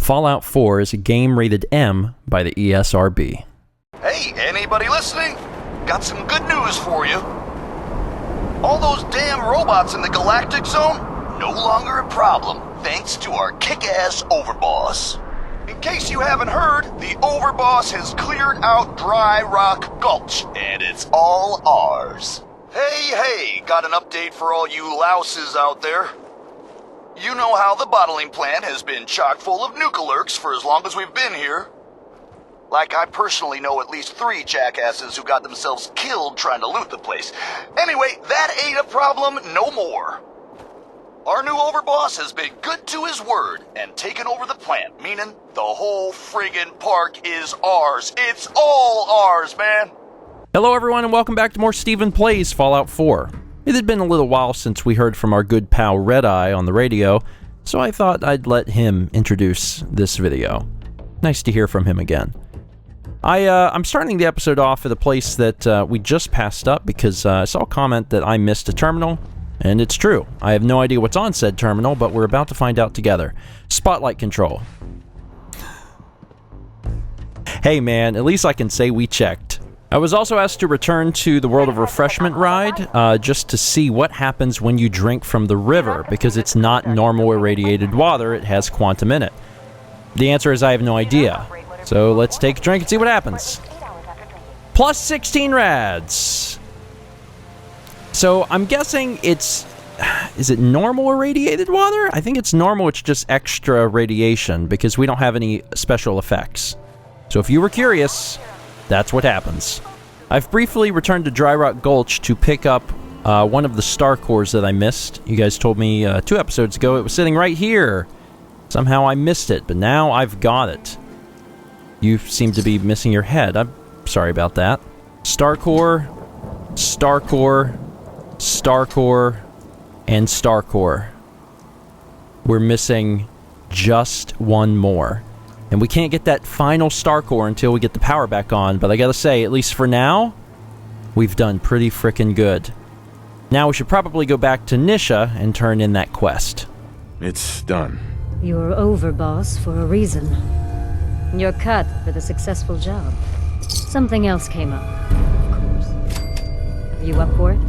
Fallout 4 is a game rated M by the ESRB. Hey, anybody listening? Got some good news for you. All those damn robots in the Galactic Zone, no longer a problem, thanks to our kick-ass Overboss. In case you haven't heard, the Overboss has cleared out Dry Rock Gulch, and it's all ours. Hey, got an update for all you louses out there. You know how the bottling plant has been chock full of Nuka-Lurks for as long as we've been here. Like, I personally know at least 3 jackasses who got themselves killed trying to loot the place. Anyway, that ain't a problem no more. Our new Overboss has been good to his word and taken over the plant, meaning the whole friggin' park is ours. It's all ours, man. Hello everyone and welcome back to more StephenPlays Fallout 4. It had been a little while since we heard from our good pal Red Eye on the radio, so I thought I'd let him introduce this video. Nice to hear from him again. I'm starting the episode off at a place that we just passed up because I saw a comment that I missed a terminal, and it's true. I have no idea what's on said terminal, but we're about to find out together. Spotlight control. Hey man, at least I can say we checked. I was also asked to return to the World of Refreshment ride, just to see what happens when you drink from the river, because it's not normal irradiated water, it has quantum in it. The answer is I have no idea. So let's take a drink and see what happens. Plus 16 rads. So I'm guessing it's... Is it normal irradiated water? I think it's normal, it's just extra radiation, because we don't have any special effects. So if you were curious, that's what happens. I've briefly returned to Dry Rock Gulch to pick up one of the star cores that I missed. You guys told me 2 episodes ago it was sitting right here. Somehow I missed it, but now I've got it. You seem to be missing your head. I'm sorry about that. Star core, star core, star core, and star core. We're missing just one more. And we can't get that final star core until we get the power back on, but I gotta say, at least for now, we've done pretty frickin' good. Now we should probably go back to Nisha and turn in that quest. It's done. You're Overboss for a reason. You're cut for the successful job. Something else came up, of course. Are you up for it?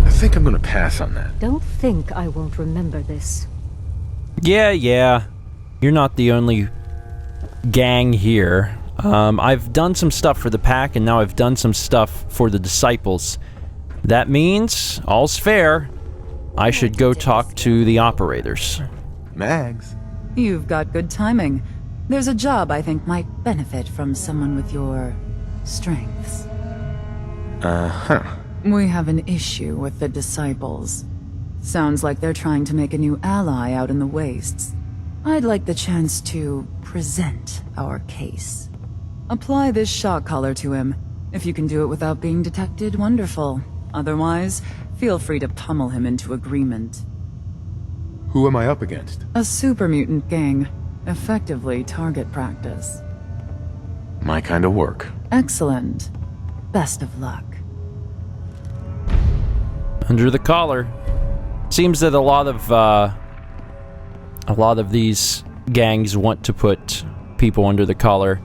I think I'm gonna pass on that. Don't think I won't remember this. Yeah. You're not the only gang here. I've done some stuff for the pack, and now I've done some stuff for the disciples. That means, all's fair, I should go talk to the operators. Mags. You've got good timing. There's a job I think might benefit from someone with your strengths. Uh-huh. We have an issue with the disciples. Sounds like they're trying to make a new ally out in the wastes. I'd like the chance to present our case. Apply this shock collar to him. If you can do it without being detected, wonderful. Otherwise, feel free to pummel him into agreement. Who am I up against? A super mutant gang. Effectively target practice. My kind of work. Excellent. Best of luck. Under the collar. Seems that a lot of these gangs want to put people under the collar.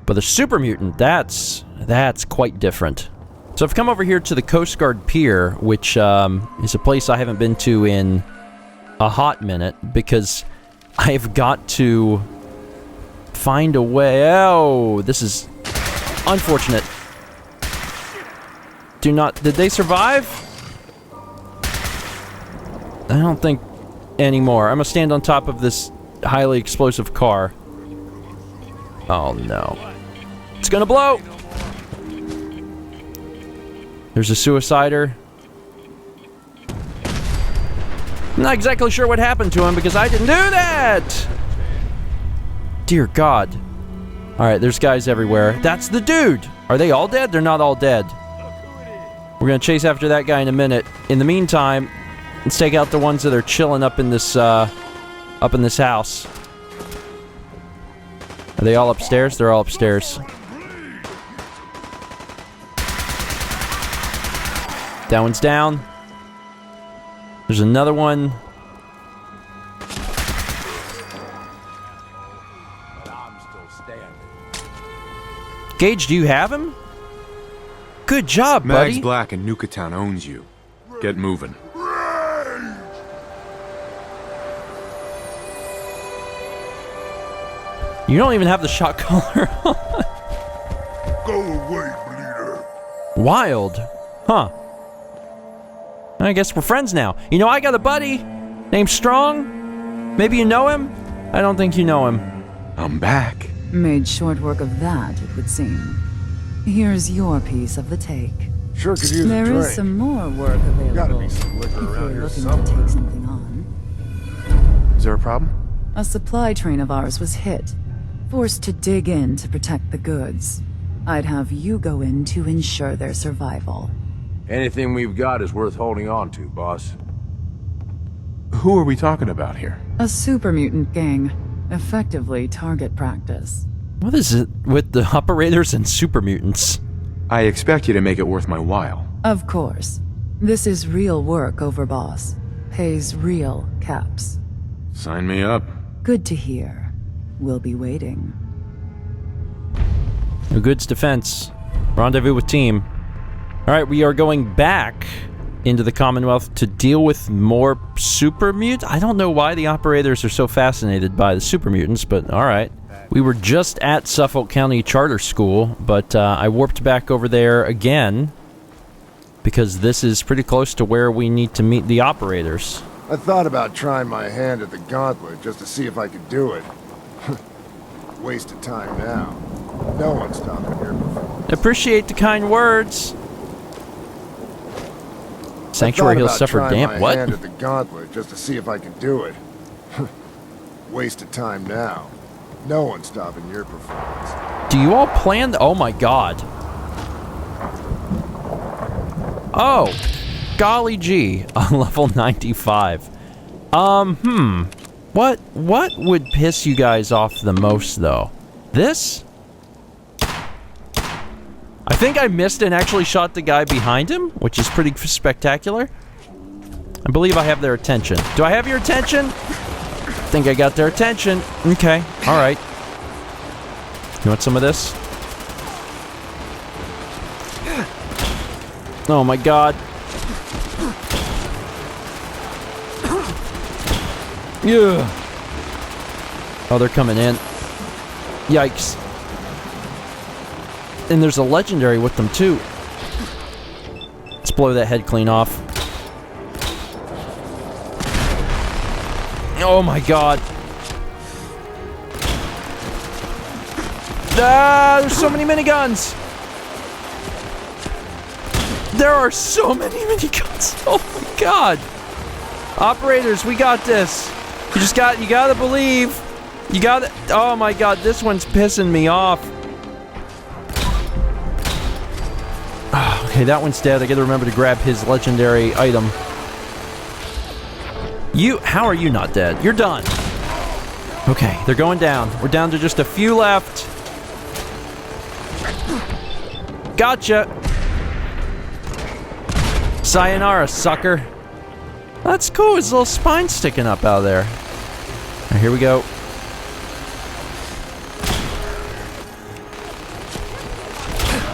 But a super mutant, that's quite different. So I've come over here to the Coast Guard Pier, which is a place I haven't been to in a hot minute, because I've got to find a way. Oh, this is unfortunate. Did they survive? I don't think anymore. I'm gonna stand on top of this highly explosive car. Oh no. It's gonna blow! There's a suicider. I'm not exactly sure what happened to him because I didn't do that! Dear God. Alright, there's guys everywhere. That's the dude! Are they all dead? They're not all dead. We're gonna chase after that guy in a minute. In the meantime, let's take out the ones that are chilling up in this house. Are they all upstairs? They're all upstairs. That one's down. There's another one. Gage, do you have him? Good job, Mags buddy. Black in Nuka-Town owns you. Get moving. You don't even have the shot collar on. Go away, bleeder. Wild. Huh. I guess we're friends now. You know, I got a buddy named Strong. Maybe you know him? I don't think you know him. I'm back. Made short work of that, it would seem. Here's your piece of the take. Sure could use a There drink. is some more work available. Gotta be some liquor if around you're here looking somewhere. to take something on. Is there a problem? A supply train of ours was hit. Forced to dig in to protect the goods. I'd have you go in to ensure their survival. Anything we've got is worth holding on to, boss. Who are we talking about here? A super mutant gang. Effectively target practice. What is it with the operators and super mutants? I expect you to make it worth my while. Of course. This is real work, Overboss. Pays real caps. Sign me up. Good to hear. We'll be waiting. No goods defense. Rendezvous with team. Alright, we are going back into the Commonwealth to deal with more super mutants. I don't know why the operators are so fascinated by the super mutants, but alright. We were just at Suffolk County Charter School, but I warped back over there again because this is pretty close to where we need to meet the operators. I thought about trying my hand at the gauntlet just to see if I could do it. Waste of time now. No one's stopping your performance. Appreciate the kind words. Sanctuary Hill suffered damp. My What? hand at the gauntlet just to see if I could do it. Waste of time now. No one's stopping your performance. Do you all plan? Oh my god. Oh, golly gee, on level 95. What would piss you guys off the most though? This? I think I missed and actually shot the guy behind him, which is pretty spectacular. I believe I have their attention. Do I have your attention? I think I got their attention. Okay, alright. You want some of this? Oh my god. Yeah. Oh, they're coming in. Yikes. And there's a legendary with them too. Let's blow that head clean off. Oh my god. Ah, there's so many miniguns. There are so many miniguns. Oh my god. Operators, we got this. You gotta believe. You gotta, oh my god, this one's pissing me off. Oh, okay, that one's dead. I gotta remember to grab his legendary item. How are you not dead? You're done. Okay, they're going down. We're down to just a few left. Gotcha. Sayonara, sucker. That's cool. His little spine sticking up out of there. Right, here we go.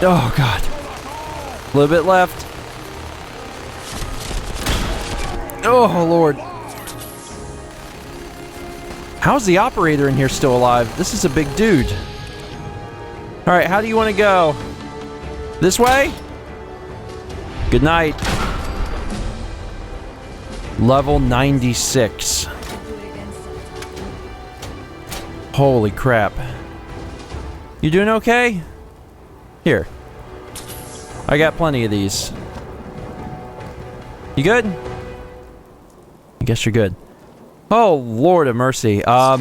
Oh, God. A little bit left. Oh, Lord. How's the operator in here still alive? This is a big dude. All right, how do you want to go? This way? Good night. Level 96. Holy crap. You doing okay? Here. I got plenty of these. You good? I guess you're good. Oh, Lord of mercy. I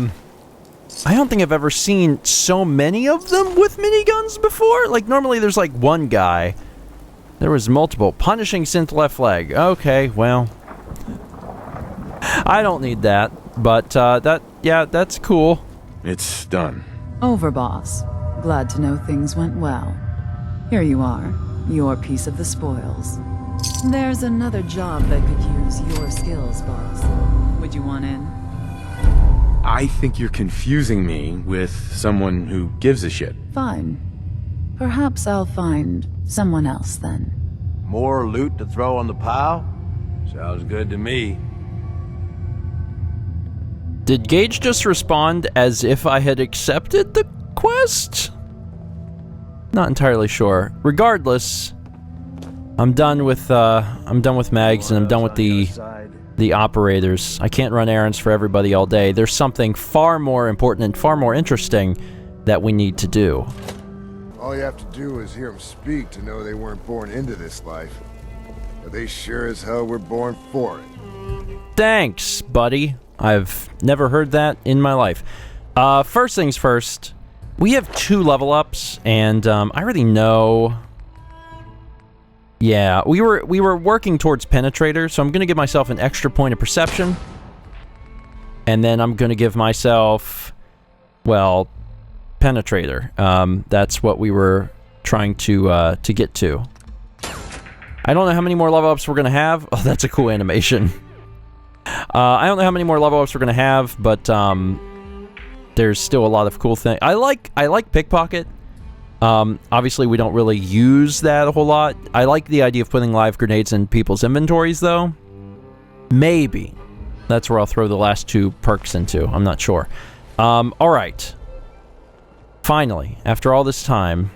don't think I've ever seen so many of them with miniguns before. Like, normally there's like one guy. There was multiple. Punishing synth left leg. Okay, well. I don't need that. But, that's cool. It's done. Overboss. Glad to know things went well. Here you are. Your piece of the spoils. There's another job that could use your skills, boss. Would you want in? I think you're confusing me with someone who gives a shit. Fine. Perhaps I'll find someone else then. More loot to throw on the pile? Sounds good to me. Did Gage just respond as if I had accepted the quest? Not entirely sure. Regardless, I'm done with Mags and I'm done with the operators. I can't run errands for everybody all day. There's something far more important and far more interesting that we need to do. All you have to do is hear them speak to know they weren't born into this life. But they sure as hell were born for it. Thanks, buddy. I've never heard that in my life. First things first, we have 2 level ups, and I already know. Yeah, we were working towards Penetrator, so I'm gonna give myself an extra point of perception, and then I'm gonna give myself, well, Penetrator. That's what we were trying to get to. I don't know how many more level ups we're gonna have. Oh, that's a cool animation. I don't know how many more level ups we're gonna have, but there's still a lot of cool things. I like pickpocket. Obviously, we don't really use that a whole lot. I like the idea of putting live grenades in people's inventories, though. Maybe that's where I'll throw the last 2 perks into. I'm not sure. All right. Finally, after all this time,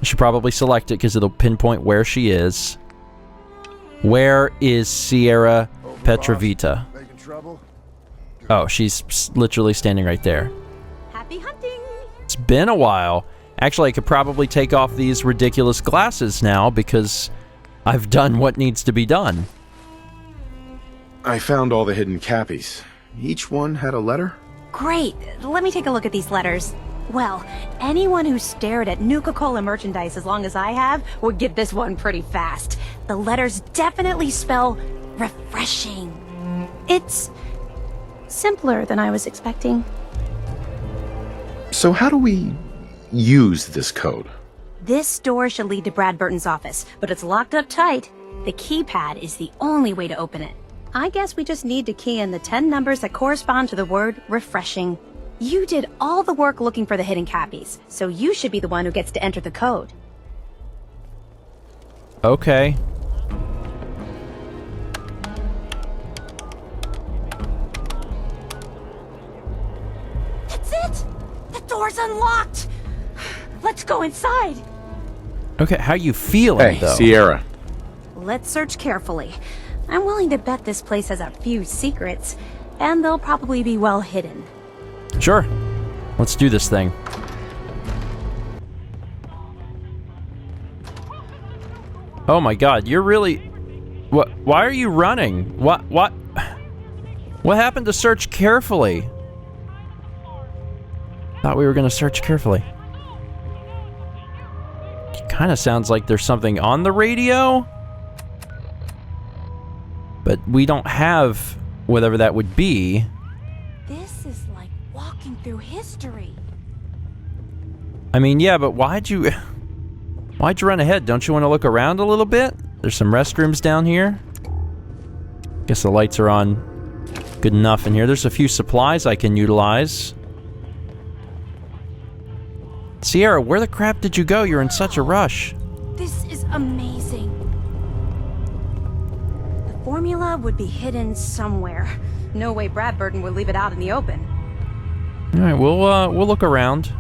I should probably select it because it'll pinpoint where she is. Where is Sierra Petrovita? Making trouble? Oh, she's literally standing right there. Happy hunting! It's been a while. Actually, I could probably take off these ridiculous glasses now because I've done what needs to be done. I found all the hidden Cappies. Each one had a letter? Great! Let me take a look at these letters. Well, anyone who stared at Nuka-Cola merchandise as long as I have would get this one pretty fast. The letters definitely spell refreshing. It's simpler than I was expecting. So how do we use this code? This door should lead to Bradberton's office, but it's locked up tight. The keypad is the only way to open it. I guess we just need to key in the 10 numbers that correspond to the word refreshing. You did all the work looking for the hidden Cappies, so you should be the one who gets to enter the code. Okay. That's it! The door's unlocked! Let's go inside! Okay, how you feeling, Hey, though? Sierra. Let's search carefully. I'm willing to bet this place has a few secrets, and they'll probably be well hidden. Sure. Let's do this thing. Oh my god, you're really... What? Why are you running? What happened to search carefully? Thought we were gonna search carefully. It kind of sounds like there's something on the radio. But we don't have whatever that would be. This is like walking through history. I mean, yeah, but why'd you run ahead? Don't you want to look around a little bit? There's some restrooms down here. Guess the lights are on good enough in here. There's a few supplies I can utilize. Sierra, where the crap did you go? You're in such a rush. This is amazing. The formula would be hidden somewhere. No way Bradberton would leave it out in the open. All right, we'll look around.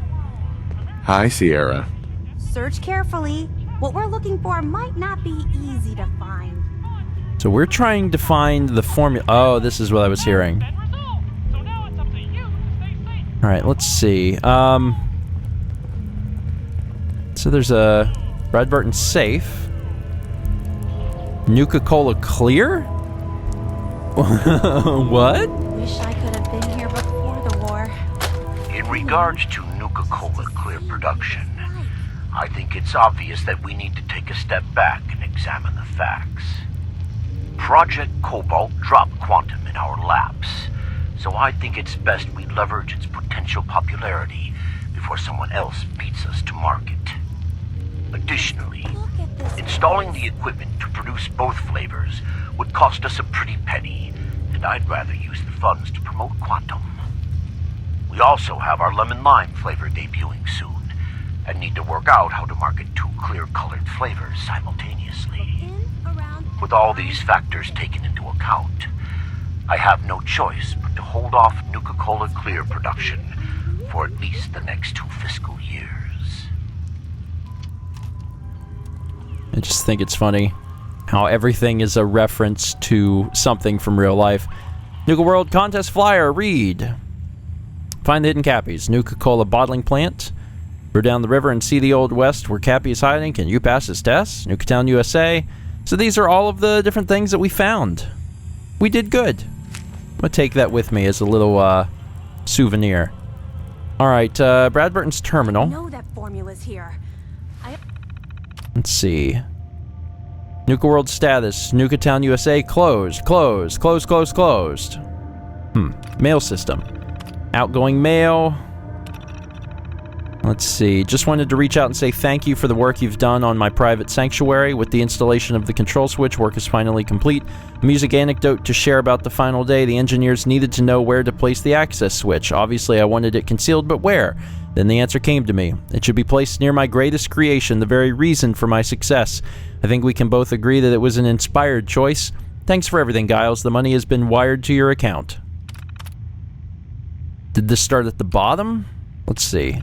Hi, Sierra. Search carefully. What we're looking for might not be easy to find. So we're trying to find the formula. Oh, this is what I was hearing. All right, let's see. So there's a Bradberton safe. Nuka-Cola clear? What? Wish I could have been here before the war. In regards to Nuka-Cola clear production, I think it's obvious that we need to take a step back and examine the facts. Project Cobalt dropped quantum in our laps, so I think it's best we leverage its potential popularity before someone else beats us to market. Additionally, installing the equipment to produce both flavors would cost us a pretty penny, and I'd rather use the funds to promote quantum. We also have our lemon lime flavor debuting soon, and need to work out how to market two clear-colored flavors simultaneously. With all these factors taken into account, I have no choice but to hold off Nuka-Cola Clear production for at least the next 2 fiscal years. I just think it's funny how everything is a reference to something from real life. Nuka-World contest flyer, read. Find the hidden Cappies, Nuka-Cola bottling plant. Go down the river and see the Old West where Cappy is hiding. Can you pass this test? Nukatown, USA. So these are all of the different things that we found. We did good. I'm going to take that with me as a little souvenir. Alright, Bradberton's terminal. I know that formula's here. Let's see. Nuka-World status. Nukatown, USA. Closed. Closed. Closed, closed, closed. Mail system. Outgoing mail. Let's see. Just wanted to reach out and say thank you for the work you've done on my private sanctuary. With the installation of the control switch, work is finally complete. A music anecdote to share about the final day. The engineers needed to know where to place the access switch. Obviously, I wanted it concealed, but where? Then the answer came to me. It should be placed near my greatest creation, the very reason for my success. I think we can both agree that it was an inspired choice. Thanks for everything, Giles. The money has been wired to your account. Did this start at the bottom? Let's see.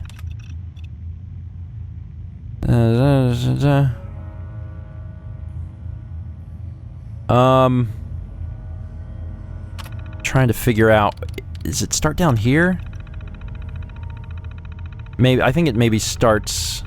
Trying to figure out, does it start down here? Maybe, I think it maybe starts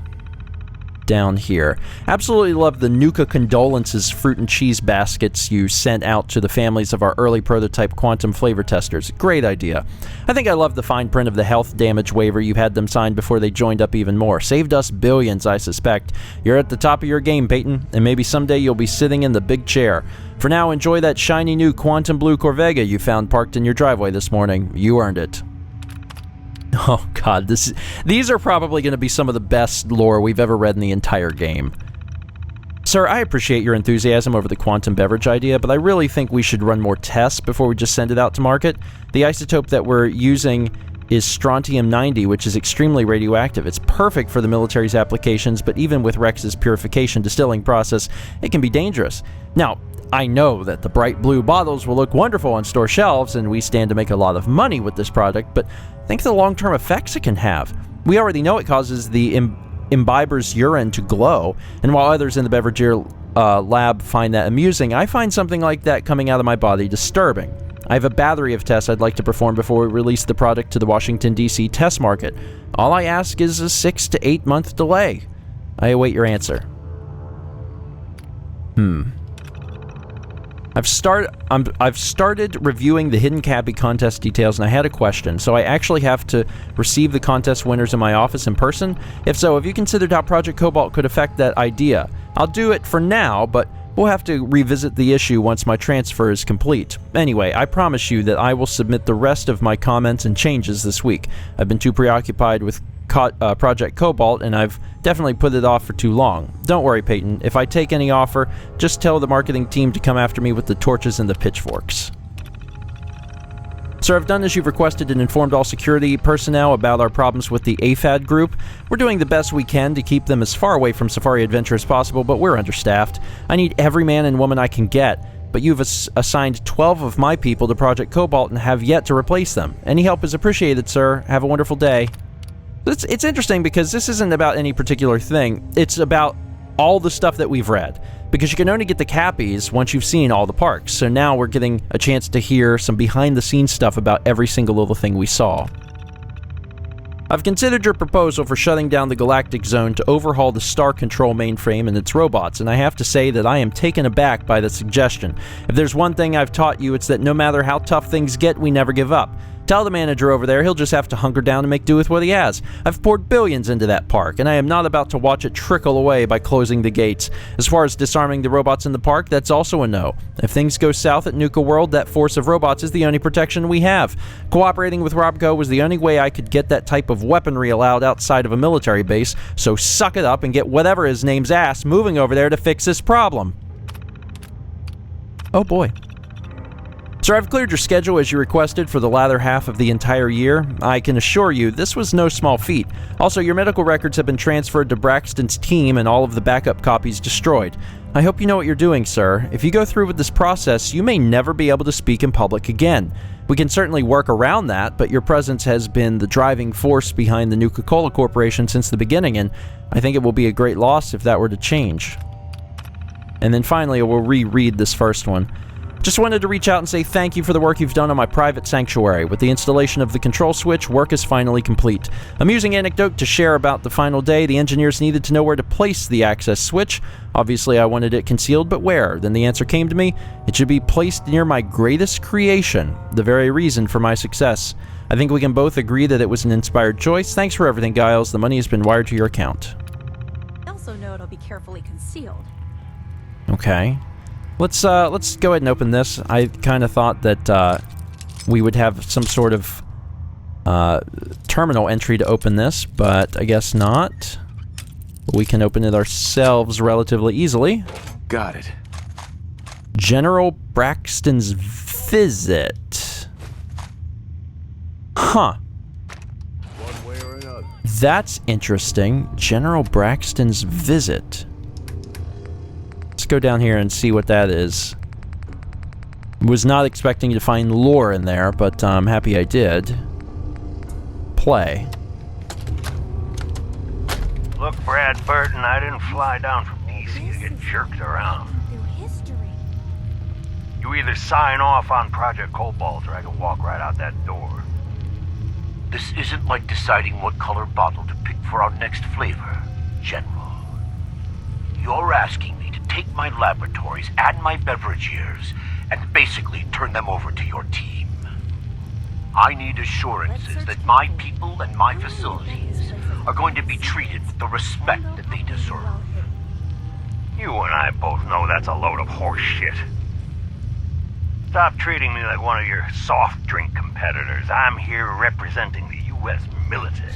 down here. Absolutely love the Nuka condolences fruit and cheese baskets you sent out to the families of our early prototype quantum flavor testers. Great idea. I think I love the fine print of the health damage waiver you had them sign before they joined up even more. Saved us billions, I suspect. You're at the top of your game, Peyton, and maybe someday you'll be sitting in the big chair. For now, enjoy that shiny new quantum blue Corvega you found parked in your driveway this morning. You earned it. Oh god, these are probably going to be some of the best lore we've ever read in the entire game. Sir, I appreciate your enthusiasm over the quantum beverage idea, but I really think we should run more tests before we just send it out to market. The isotope that we're using is strontium-90, which is extremely radioactive. It's perfect for the military's applications, but even with Rex's purification distilling process, it can be dangerous. Now, I know that the bright blue bottles will look wonderful on store shelves, and we stand to make a lot of money with this product, but think of the long-term effects it can have. We already know it causes the imbiber's urine to glow, and while others in the beverage lab find that amusing, I find something like that coming out of my body disturbing. I have a battery of tests I'd like to perform before we release the product to the Washington, D.C. test market. All I ask is a 6 to 8 month delay. I await your answer. I've started reviewing the hidden Cappy contest details, and I had a question. So I actually have to receive the contest winners in my office in person? If so, have you considered how Project Cobalt could affect that idea? I'll do it for now, but we'll have to revisit the issue once my transfer is complete. Anyway, I promise you that I will submit the rest of my comments and changes this week. I've been too preoccupied with Project Cobalt, and I've definitely put it off for too long. Don't worry, Peyton. If I take any offer, just tell the marketing team to come after me with the torches and the pitchforks. Sir, I've done as you've requested and informed all security personnel about our problems with the AFAD group. We're doing the best we can to keep them as far away from Safari Adventure as possible, but we're understaffed. I need every man and woman I can get, but you've assigned 12 of my people to Project Cobalt and have yet to replace them. Any help is appreciated, sir. Have a wonderful day. It's interesting because this isn't about any particular thing. It's about all the stuff that we've read. Because you can only get the Cappies once you've seen all the parks. So now we're getting a chance to hear some behind-the-scenes stuff about every single little thing we saw. I've considered your proposal for shutting down the Galactic Zone to overhaul the Star Control mainframe and its robots, and I have to say that I am taken aback by the suggestion. If there's one thing I've taught you, it's that no matter how tough things get, we never give up. Tell the manager over there he'll just have to hunker down and make do with what he has. I've poured billions into that park, and I am not about to watch it trickle away by closing the gates. As far as disarming the robots in the park, that's also a no. If things go south at Nuka-World, that force of robots is the only protection we have. Cooperating with Robco was the only way I could get that type of weaponry allowed outside of a military base, so suck it up and get whatever his name's ass moving over there to fix this problem. Oh boy. Sir, I've cleared your schedule as you requested for the latter half of the entire year. I can assure you, this was no small feat. Also, your medical records have been transferred to Braxton's team and all of the backup copies destroyed. I hope you know what you're doing, sir. If you go through with this process, you may never be able to speak in public again. We can certainly work around that, but your presence has been the driving force behind the Nuka-Cola Corporation since the beginning, and I think it will be a great loss if that were to change. And then finally, I will reread this first one. Just wanted to reach out and say thank you for the work you've done on my private sanctuary. With the installation of the control switch, work is finally complete. Amusing anecdote to share about the final day. The engineers needed to know where to place the access switch. Obviously, I wanted it concealed, but where? Then the answer came to me. It should be placed near my greatest creation, the very reason for my success. I think we can both agree that it was an inspired choice. Thanks for everything, Giles. The money has been wired to your account. I also know it'll be carefully concealed. Okay. Let's go ahead and open this. I kind of thought that we would have some sort of terminal entry to open this, but I guess not. We can open it ourselves relatively easily. Got it. General Braxton's visit. Huh. One way or another. That's interesting. General Braxton's visit. Let's go down here and see what that is. Was not expecting to find lore in there, but I'm happy I did. Play. Look, Bradberton, I didn't fly down from DC to get jerked around. You either sign off on Project Cobalt or I can walk right out that door. This isn't like deciding what color bottle to pick for our next flavor, General. You're asking me to take my laboratories and my beverage years and basically turn them over to your team. I need assurances that my people and my facilities are going to be treated with the respect that they deserve. You and I both know that's a load of horse shit. Stop treating me like one of your soft drink competitors. I'm here representing the U.S. military.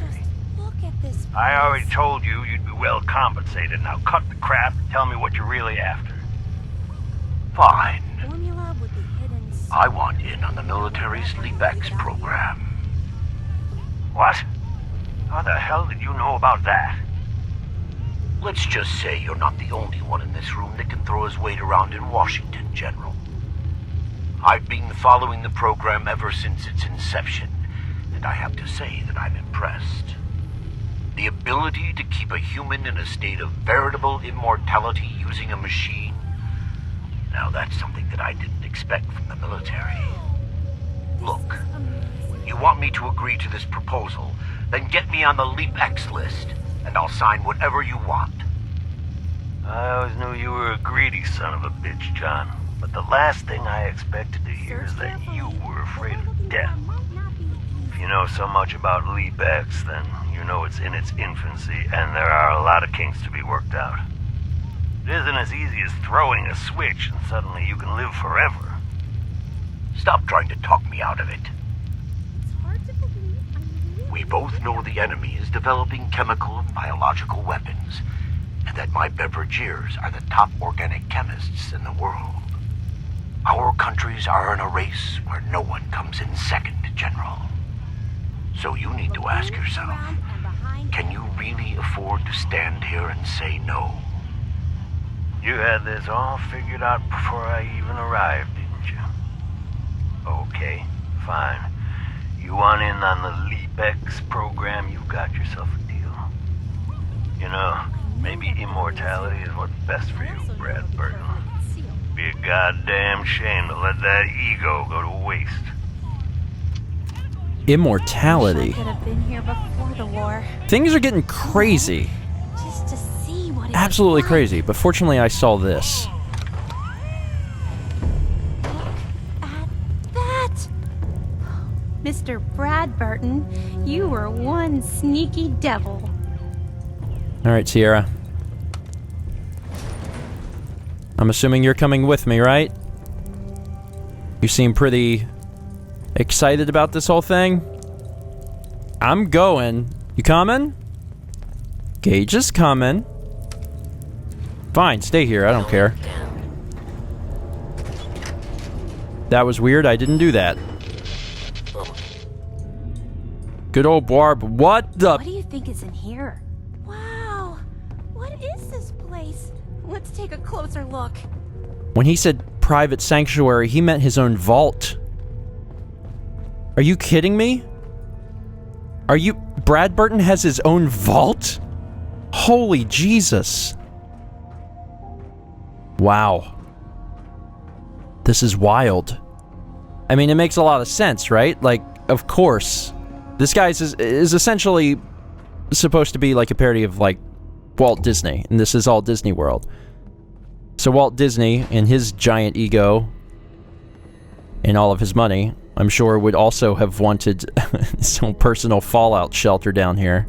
I already told you you'd be well compensated. Now cut the crap and tell me what you're really after. Fine. I want in on the military's LeapX program. What? How the hell did you know about that? Let's just say you're not the only one in this room that can throw his weight around in Washington, General. I've been following the program ever since its inception, and I have to say that I'm impressed. The ability to keep a human in a state of veritable immortality using a machine, now that's something that I didn't expect from the military. Look, you want me to agree to this proposal, then get me on the LeapX list, and I'll sign whatever you want. I always knew you were a greedy son of a bitch, John. But the last thing I expected to hear is that you were afraid of death. If you know so much about LeapX, then you know it's in its infancy, and there are a lot of kinks to be worked out. It isn't as easy as throwing a switch and suddenly you can live forever. Stop trying to talk me out of it. We both know the enemy is developing chemical and biological weapons, and that my beverageers are the top organic chemists in the world. Our countries are in a race where no one comes in second, General. So you need to ask yourself, can you really afford to stand here and say no? You had this all figured out before I even arrived, didn't you? Okay, fine. You want in on the LeapX program, you've got yourself a deal. You know, maybe immortality is what's best for you, Bradberton. Be a goddamn shame to let that ego go to waste. Immortality. I could have been here before the war. Things are getting crazy. Just to see what it Absolutely was like. crazy, but fortunately I saw this. At that! Mr. Bradberton, you were one sneaky devil. Alright, Sierra. I'm assuming you're coming with me, right? You seem pretty excited about this whole thing. I'm going. You coming? Gage is coming. Fine, stay here. I don't care. That was weird. I didn't do that. Good old Barb. What the... What do you think is in here? Wow. What is this place? Let's take a closer look. When he said private sanctuary, he meant his own vault. Are you kidding me? Are you... Bradberton has his own vault? Holy Jesus. Wow. This is wild. I mean, it makes a lot of sense, right? Like, of course. This guy is essentially supposed to be like a parody of, like, Walt Disney. And this is all Disney World. So Walt Disney, and his giant ego, and all of his money, I'm sure would also have wanted some personal fallout shelter down here.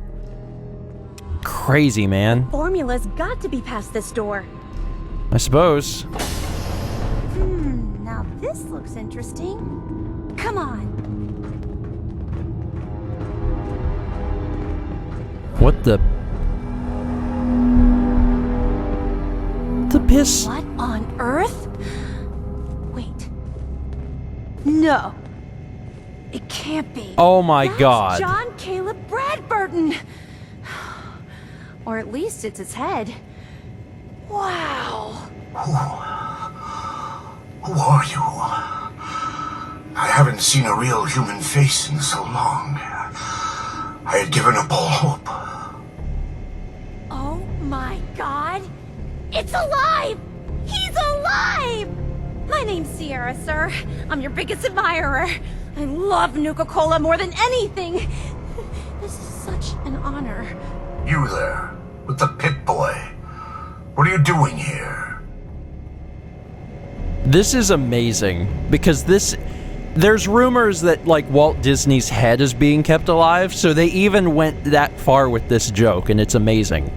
Crazy, man. Formula's got to be past this door. I suppose. Now this looks interesting. Come on. What the... The piss? What on earth? Wait. No. It can't be. Oh my That's God. John-Caleb Bradberton. Or at least it's his head. Wow. Who are you? I haven't seen a real human face in so long. I had given up all hope. Oh my God. It's alive! He's alive! My name's Sierra, sir. I'm your biggest admirer. I love Nuka-Cola more than anything. This is such an honor. You there, with the pit boy. What are you doing here? This is amazing, because there's rumors that, like, Walt Disney's head is being kept alive, so they even went that far with this joke, and it's amazing.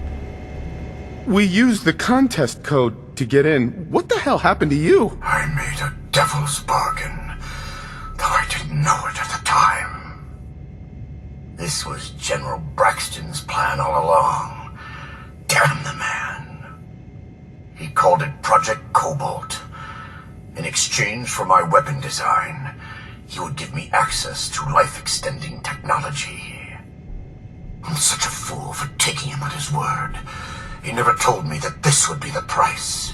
We used the contest code to get in. What the hell happened to you? I made a devil's bargain, though I didn't know it at the time. This was General Braxton's plan all along. Damn the man. He called it Project Cobalt. In exchange for my weapon design, he would give me access to life-extending technology. I'm such a fool for taking him at his word. He never told me that this would be the price.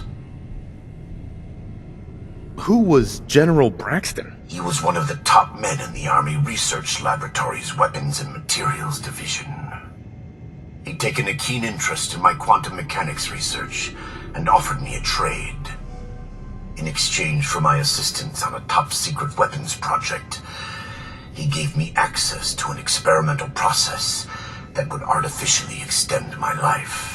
Who was General Braxton? He was one of the top men in the Army Research Laboratory's Weapons and Materials Division. He'd taken a keen interest in my quantum mechanics research and offered me a trade. In exchange for my assistance on a top-secret weapons project, he gave me access to an experimental process that would artificially extend my life.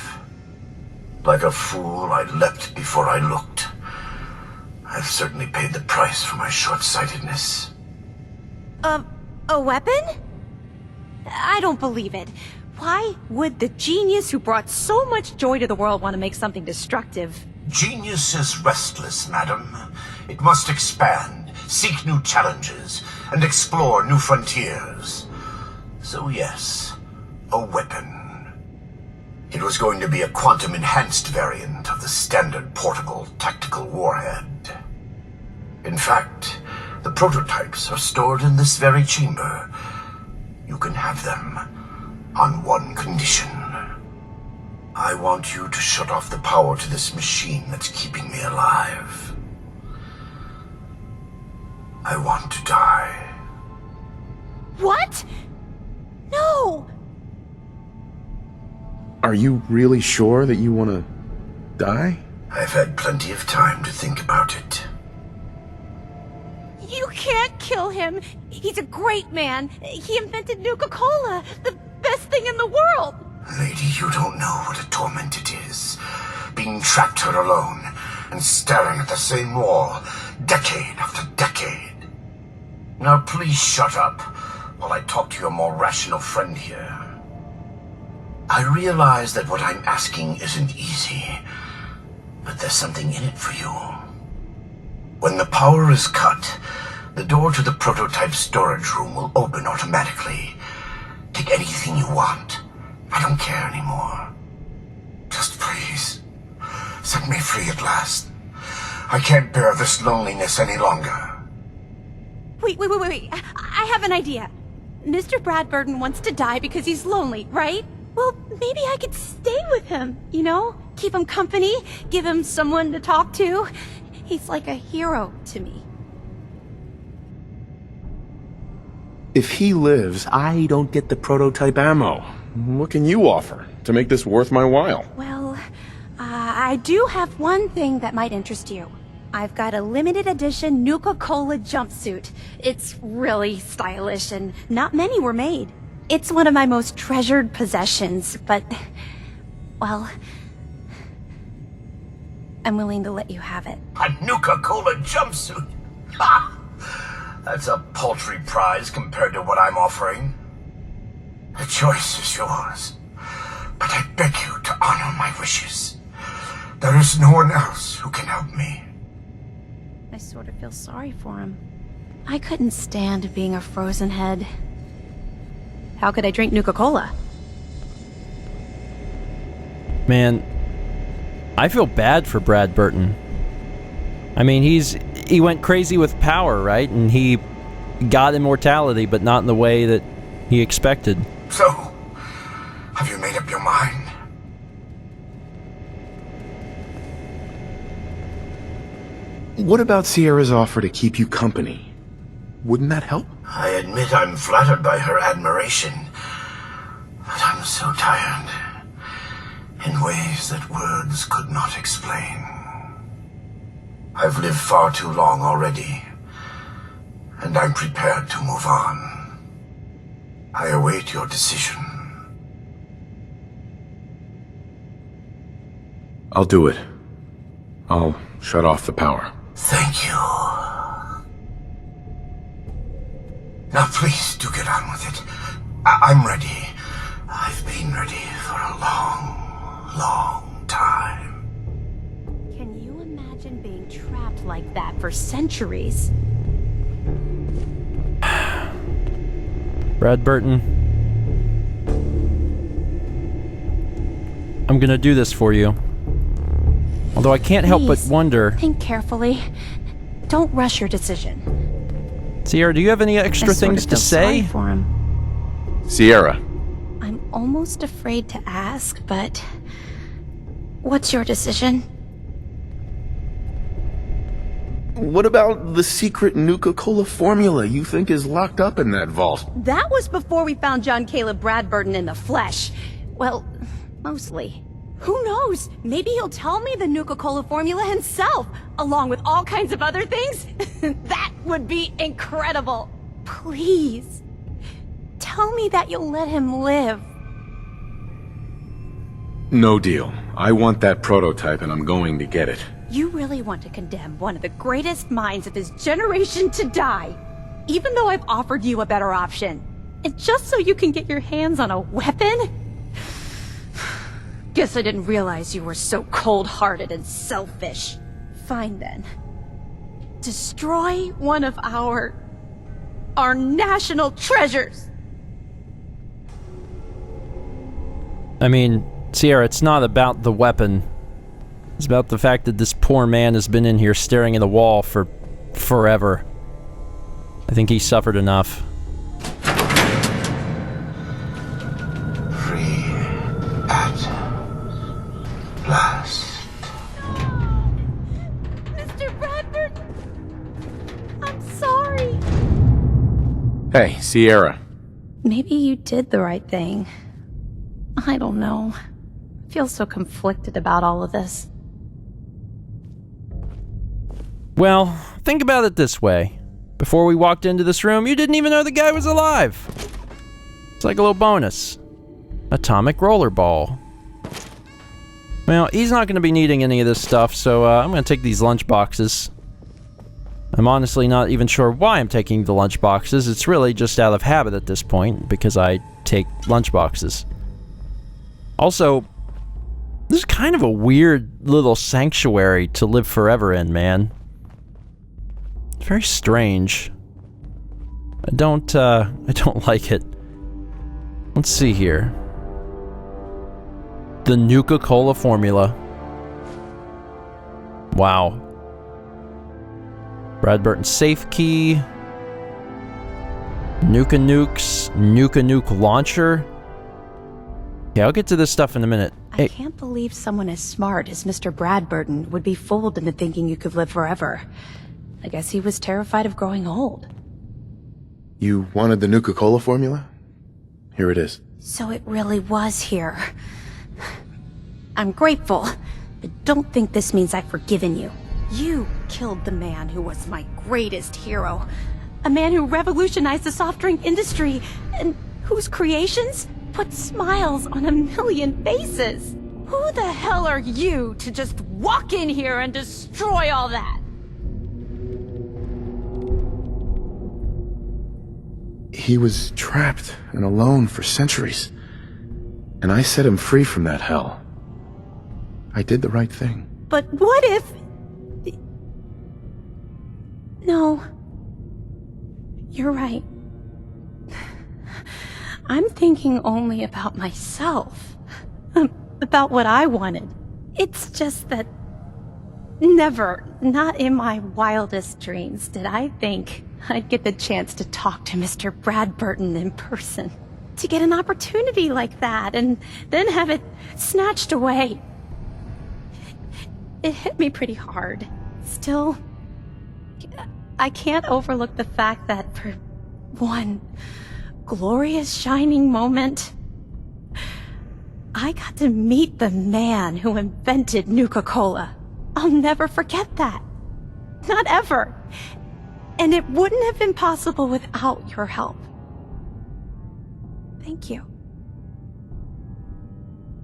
Like a fool, I leapt before I looked. I've certainly paid the price for my short-sightedness. A weapon? I don't believe it. Why would the genius who brought so much joy to the world want to make something destructive? Genius is restless, madam. It must expand, seek new challenges, and explore new frontiers. So yes, a weapon. It was going to be a quantum-enhanced variant of the standard portable tactical warhead. In fact, the prototypes are stored in this very chamber. You can have them on one condition. I want you to shut off the power to this machine that's keeping me alive. I want to die. What? No! Are you really sure that you want to die? I've had plenty of time to think about it. You can't kill him. He's a great man. He invented Nuka-Cola, the best thing in the world. Lady, you don't know what a torment it is. Being trapped here alone and staring at the same wall, decade after decade. Now please shut up while I talk to your more rational friend here. I realize that what I'm asking isn't easy, but there's something in it for you. When the power is cut, the door to the prototype storage room will open automatically. Take anything you want. I don't care anymore. Just please, set me free at last. I can't bear this loneliness any longer. Wait. I have an idea. Mr. Bradberton wants to die because he's lonely, right? Well, maybe I could stay with him, you know? Keep him company, give him someone to talk to. He's like a hero to me. If he lives, I don't get the prototype ammo. What can you offer to make this worth my while? Well, I do have one thing that might interest you. I've got a limited edition Nuka-Cola jumpsuit. It's really stylish and not many were made. It's one of my most treasured possessions, but, well, I'm willing to let you have it. A Nuka-Cola jumpsuit? Ha! That's a paltry prize compared to what I'm offering. The choice is yours, but I beg you to honor my wishes. There is no one else who can help me. I sort of feel sorry for him. I couldn't stand being a frozen head. How could I drink Nuka-Cola? Man, I feel bad for Bradberton. I mean, he went crazy with power, right? And he got immortality, but not in the way that he expected. So, have you made up your mind? What about Sierra's offer to keep you company? Wouldn't that help? I admit I'm flattered by her admiration, but I'm so tired, in ways that words could not explain. I've lived far too long already, and I'm prepared to move on. I await your decision. I'll do it. I'll shut off the power. Thank you. Now please do get on with it. I'm ready. I've been ready for a long time. Can you imagine being trapped like that for centuries? Bradberton, I'm gonna do this for you. Although I can't help but wonder... Think carefully. Don't rush your decision. Sierra, do you have any extra things to say? Sorry for him. Sierra. I'm almost afraid to ask, but... What's your decision? What about the secret Nuka-Cola formula you think is locked up in that vault? That was before we found John-Caleb Bradberton in the flesh. Well, mostly. Who knows? Maybe he'll tell me the Nuka-Cola formula himself, along with all kinds of other things. That would be incredible. Please, tell me that you'll let him live. No deal. I want that prototype and I'm going to get it. You really want to condemn one of the greatest minds of his generation to die, even though I've offered you a better option. And just so you can get your hands on a weapon? Guess I didn't realize you were so cold-hearted and selfish. Fine then. Destroy one of our national treasures. I mean, Sierra, it's not about the weapon. It's about the fact that this poor man has been in here staring at the wall for forever. I think he suffered enough. Free at last. Mr. Bradberton! I'm sorry. Hey, Sierra. Maybe you did the right thing. I don't know. I feel so conflicted about all of this. Well, think about it this way. Before we walked into this room, you didn't even know the guy was alive. It's like a little bonus. Atomic rollerball. Well, he's not going to be needing any of this stuff, so I'm going to take these lunch boxes. I'm honestly not even sure why I'm taking the lunch boxes. It's really just out of habit at this point, because I take lunch boxes. Also, this is kind of a weird little sanctuary to live forever in, man. It's very strange. I don't like it. Let's see here. The Nuka-Cola formula. Wow. Bradberton's safe key. Nuka-Nuke's Nuka-Nuke launcher. Yeah, I'll get to this stuff in a minute. I can't believe someone as smart as Mr. Bradberton would be fooled into thinking you could live forever. I guess he was terrified of growing old. You wanted the Nuka-Cola formula? Here it is. So it really was here. I'm grateful, but don't think this means I've forgiven you. You killed the man who was my greatest hero. A man who revolutionized the soft drink industry, and whose creations put smiles on a million faces. Who the hell are you to just walk in here and destroy all that? He was trapped and alone for centuries. And I set him free from that hell. I did the right thing. But what if... No. You're right. I'm thinking only about myself. About what I wanted. It's just that... Never, not in my wildest dreams, did I think I'd get the chance to talk to Mr. Bradberton in person. To get an opportunity like that, and then have it snatched away. It hit me pretty hard. Still, I can't overlook the fact that for one glorious shining moment, I got to meet the man who invented Nuka-Cola. I'll never forget that. Not ever. And it wouldn't have been possible without your help. Thank you.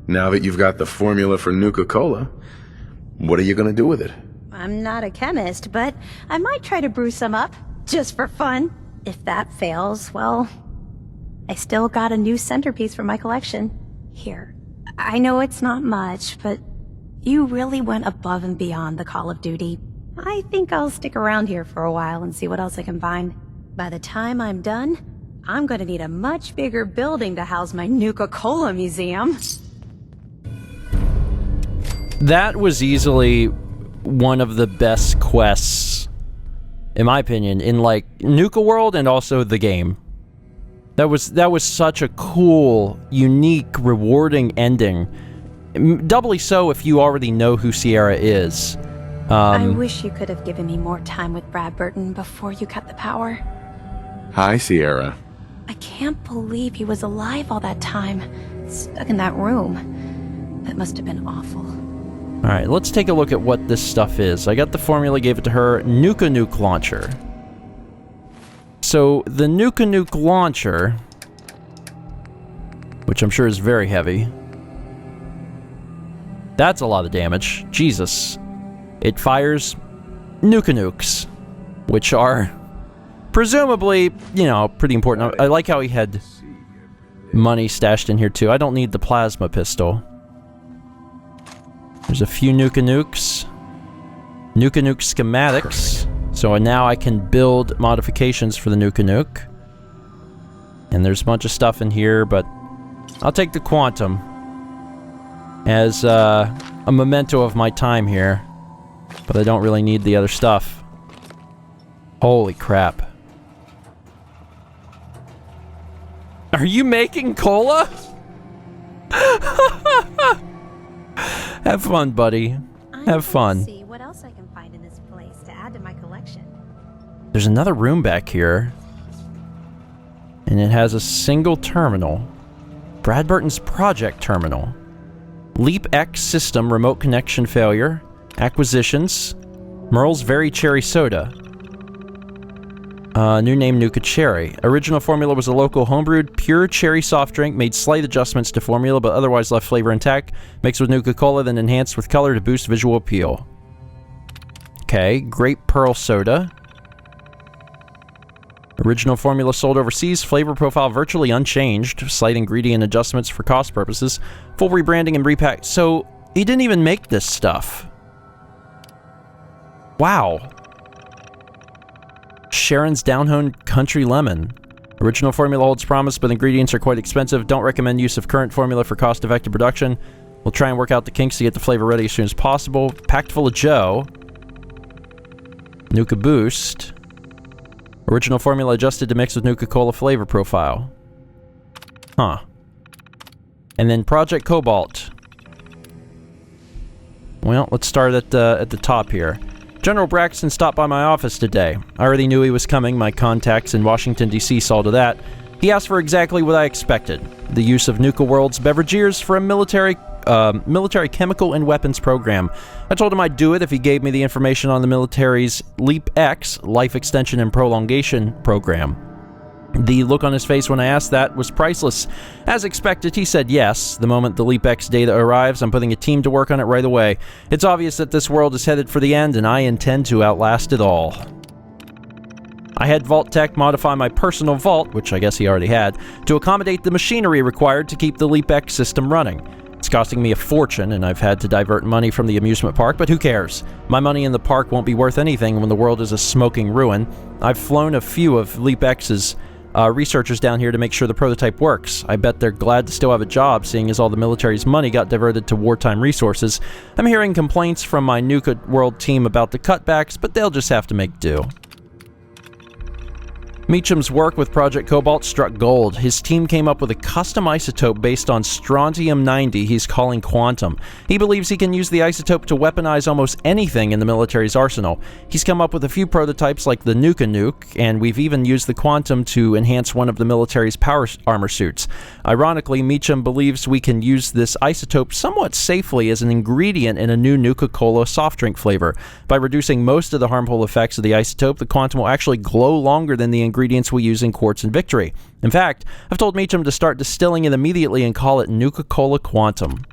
Now that you've got the formula for Nuka-Cola, what are you gonna do with it? I'm not a chemist, but I might try to brew some up, just for fun. If that fails, well, I still got a new centerpiece for my collection. Here. I know it's not much, but you really went above and beyond the Call of Duty. I think I'll stick around here for a while and see what else I can find. By the time I'm done, I'm gonna need a much bigger building to house my Nuka-Cola museum. That was easily one of the best quests, in my opinion, in like Nuka-World and also the game. That was such a cool, unique, rewarding ending. Doubly so if you already know who Sierra is. I wish you could have given me more time with Bradberton before you cut the power. Hi, Sierra. I can't believe he was alive all that time, stuck in that room. That must have been awful. Alright, let's take a look at what this stuff is. I got the formula, gave it to her. Nuka-Nuke launcher. So, the Nuka-Nuke launcher, which I'm sure is very heavy. That's a lot of damage. Jesus. It fires Nuka-Nukes, which are presumably, you know, pretty important. I like how he had money stashed in here too. I don't need the plasma pistol. There's a few Nuka-Nukes. Nuka-Nuke schematics. So now I can build modifications for the Nuka-Nuke. And there's a bunch of stuff in here, but I'll take the Quantum as a memento of my time here. But I don't really need the other stuff. Holy crap. Are you making cola? Have fun, buddy. Have fun. See what else I can find in this place to add to my collection. There's another room back here. And it has a single terminal. Bradberton's Project Terminal. Leap X system remote connection failure. Acquisitions. Merle's Very Cherry Soda. New name Nuka Cherry. Original formula was a local homebrewed pure cherry soft drink, made slight adjustments to formula but otherwise left flavor intact. Mixed with Nuka-Cola, then enhanced with color to boost visual appeal. Okay, Grape Pearl Soda. Original formula sold overseas, flavor profile virtually unchanged, slight ingredient adjustments for cost purposes, full rebranding and repack. So, he didn't even make this stuff. Wow. Sharon's Down-Home Country Lemon. Original formula holds promise, but ingredients are quite expensive. Don't recommend use of current formula for cost-effective production. We'll try and work out the kinks to get the flavor ready as soon as possible. Packed full of Joe. Nuka Boost. Original formula adjusted to mix with Nuka-Cola flavor profile. Huh. And then Project Cobalt. Well, let's start at the top here. General Braxton stopped by my office today. I already knew he was coming. My contacts in Washington, D.C. saw to that. He asked for exactly what I expected. The use of Nuka-World's beverages for a military chemical and weapons program. I told him I'd do it if he gave me the information on the military's LEAP-X, Life Extension and Prolongation program. The look on his face when I asked that was priceless. As expected, he said yes. The moment the LEAP-X data arrives, I'm putting a team to work on it right away. It's obvious that this world is headed for the end, and I intend to outlast it all. I had Vault Tech modify my personal vault, which I guess he already had, to accommodate the machinery required to keep the LEAP-X system running. It's costing me a fortune, and I've had to divert money from the amusement park, but who cares? My money in the park won't be worth anything when the world is a smoking ruin. I've flown a few of LEAP-X's researchers down here to make sure the prototype works. I bet they're glad to still have a job, seeing as all the military's money got diverted to wartime resources. I'm hearing complaints from my Nuka-World team about the cutbacks, but they'll just have to make do. Meacham's work with Project Cobalt struck gold. His team came up with a custom isotope based on strontium-90 he's calling Quantum. He believes he can use the isotope to weaponize almost anything in the military's arsenal. He's come up with a few prototypes like the Nuka-Nuke, and we've even used the Quantum to enhance one of the military's power armor suits. Ironically, Meacham believes we can use this isotope somewhat safely as an ingredient in a new Nuka-Cola soft drink flavor. By reducing most of the harmful effects of the isotope, the Quantum will actually glow longer than the ingredients we use in Quartz and Victory. In fact, I've told Meacham to start distilling it immediately and call it Nuka-Cola Quantum.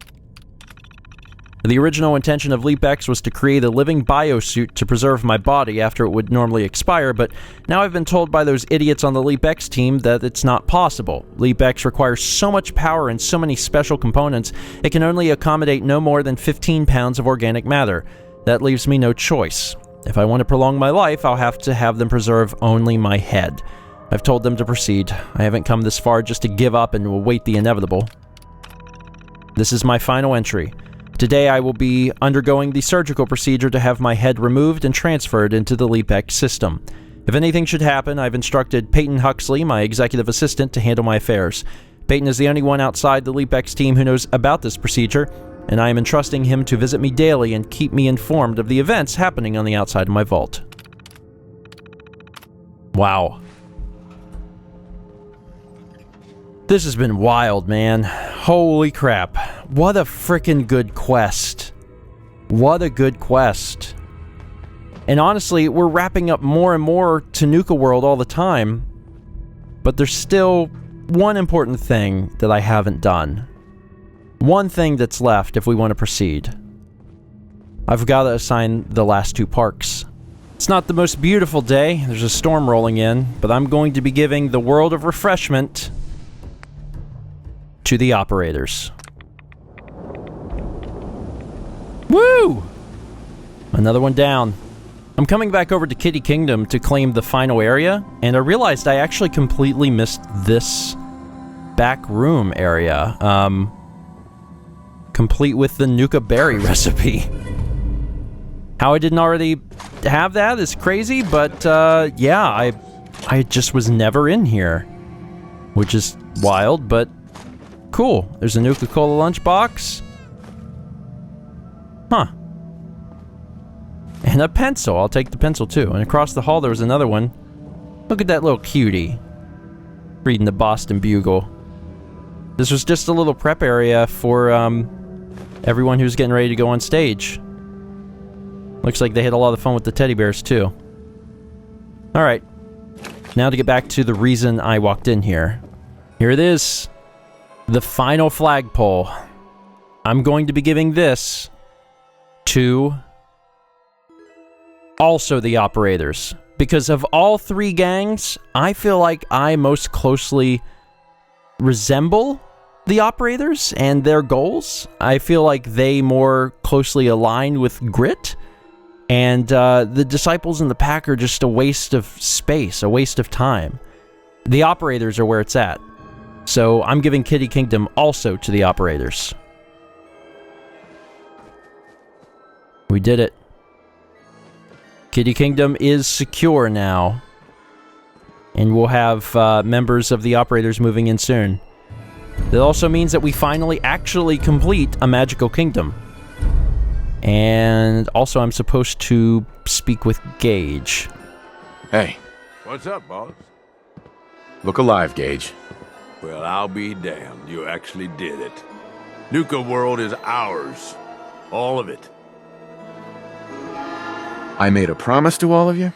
The original intention of LEAP-X was to create a living biosuit to preserve my body after it would normally expire, but now I've been told by those idiots on the LEAP-X team that it's not possible. LEAP-X requires so much power and so many special components, it can only accommodate no more than 15 pounds of organic matter. That leaves me no choice. If I want to prolong my life, I'll have to have them preserve only my head. I've told them to proceed. I haven't come this far just to give up and await the inevitable. This is my final entry. Today I will be undergoing the surgical procedure to have my head removed and transferred into the LEAP-X system. If anything should happen, I've instructed Peyton Huxley, my executive assistant, to handle my affairs. Peyton is the only one outside the LEAP-X team who knows about this procedure, and I am entrusting him to visit me daily and keep me informed of the events happening on the outside of my vault. Wow. This has been wild, man. Holy crap. What a freaking good quest. What a good quest. And honestly, we're wrapping up more and more to Nuka-World all the time, but there's still one important thing that I haven't done. One thing that's left if we want to proceed. I've got to assign the last two parks. It's not the most beautiful day, there's a storm rolling in, but I'm going to be giving the World of Refreshment to the operators. Woo! Another one down. I'm coming back over to Kitty Kingdom to claim the final area, and I realized I actually completely missed this back room area. Complete with the Nuka Berry recipe. How I didn't already have that is crazy, but yeah, I just was never in here. Which is wild, but cool. There's a Nuka-Cola lunchbox. Huh. And a pencil. I'll take the pencil too. And across the hall there was another one. Look at that little cutie. Reading the Boston Bugle. This was just a little prep area for everyone who's getting ready to go on stage. Looks like they had a lot of fun with the teddy bears too. Alright. Now to get back to the reason I walked in here. Here it is. The final flagpole. I'm going to be giving this to also the operators. Because of all three gangs, I feel like I most closely resemble the operators and their goals. I feel like they more closely align with Grit. And the Disciples and the Pack are just a waste of space, a waste of time. The operators are where it's at. So I'm giving Kitty Kingdom also to the operators. We did it. Kitty Kingdom is secure now. And we'll have members of the operators moving in soon. That also means that we finally actually complete a magical kingdom. And also I'm supposed to speak with Gage. Hey, What's up, boss? look alive, Gage. Well, I'll be damned. You actually did it. Nuka-World is ours. All of it. I made a promise to all of you,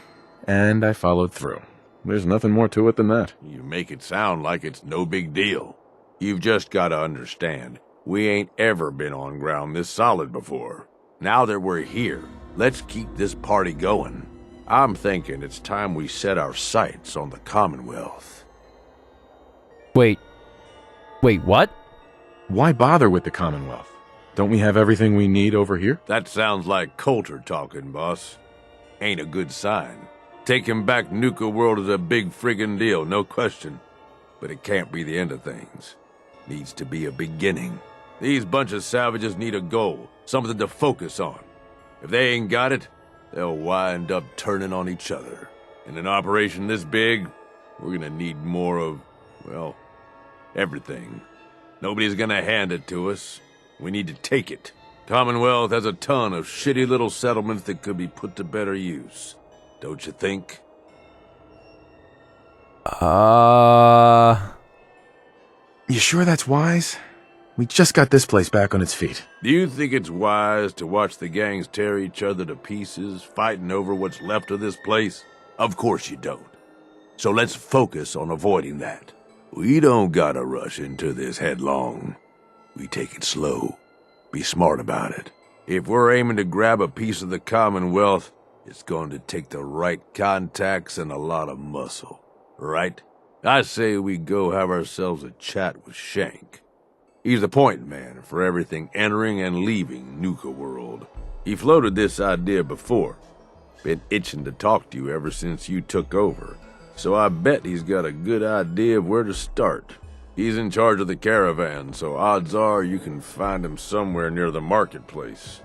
and I followed through. There's nothing more to it than that. You make it sound like it's no big deal. You've just got to understand, we ain't ever been on ground this solid before. Now that we're here, let's keep this party going. I'm thinking it's time we set our sights on the Commonwealth. Wait, what? Why bother with the Commonwealth? Don't we have everything we need over here? That sounds like Coulter talking, boss. Ain't a good sign. Taking back Nuka-World is a big friggin' deal, no question. But it can't be the end of things. Needs to be a beginning. These bunch of savages need a goal, something to focus on. If they ain't got it, they'll wind up turning on each other. In an operation this big, we're gonna need more of, well, everything. Nobody's gonna hand it to us. We need to take it. Commonwealth has a ton of shitty little settlements that could be put to better use. Don't you think? You sure that's wise? We just got this place back on its feet. Do you think it's wise to watch the gangs tear each other to pieces, fighting over what's left of this place? Of course you don't. So let's focus on avoiding that. We don't gotta rush into this headlong. We take it slow. Be smart about it. If we're aiming to grab a piece of the Commonwealth, it's going to take the right contacts and a lot of muscle. Right? I say we go have ourselves a chat with Shank. He's the point man for everything entering and leaving Nuka-World. He floated this idea before. Been itching to talk to you ever since you took over. So I bet he's got a good idea of where to start. He's in charge of the caravan, so odds are you can find him somewhere near the marketplace.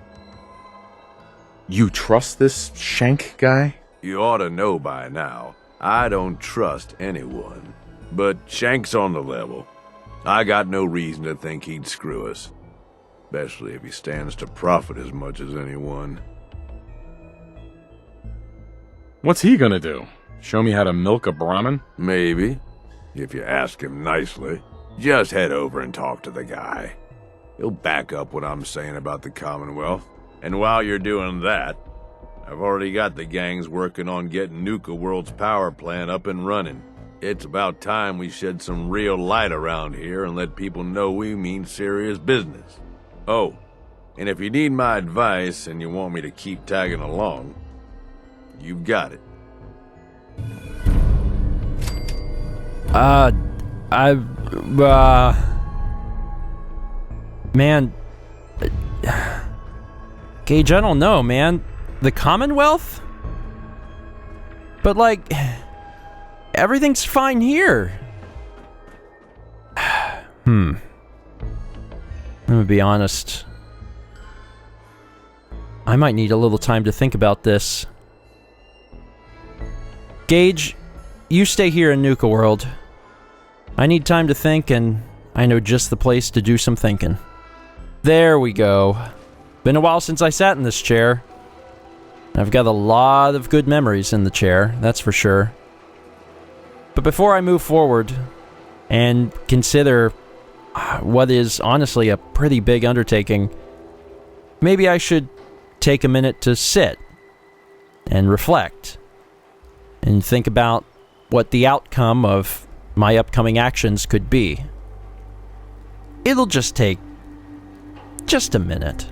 You trust this Shank guy? You ought to know by now. I don't trust anyone. But Shank's on the level. I got no reason to think he'd screw us. Especially if he stands to profit as much as anyone. What's he gonna do? Show me how to milk a Brahmin? Maybe. If you ask him nicely. Just head over and talk to the guy. He'll back up what I'm saying about the Commonwealth. And while you're doing that, I've already got the gangs working on getting Nuka-World's power plant up and running. It's about time we shed some real light around here and let people know we mean serious business. Oh, and if you need my advice and you want me to keep tagging along, you've got it. Man, Gage, I don't know, man. The Commonwealth? But, like, everything's fine here. I'm gonna be honest. I might need a little time to think about this. Gage, you stay here in Nuka-World. I need time to think, and I know just the place to do some thinking. There we go. Been a while since I sat in this chair. I've got a lot of good memories in the chair, that's for sure. But before I move forward and consider what is honestly a pretty big undertaking, maybe I should take a minute to sit and reflect and think about what the outcome of my upcoming actions could be. It'll just take just a minute.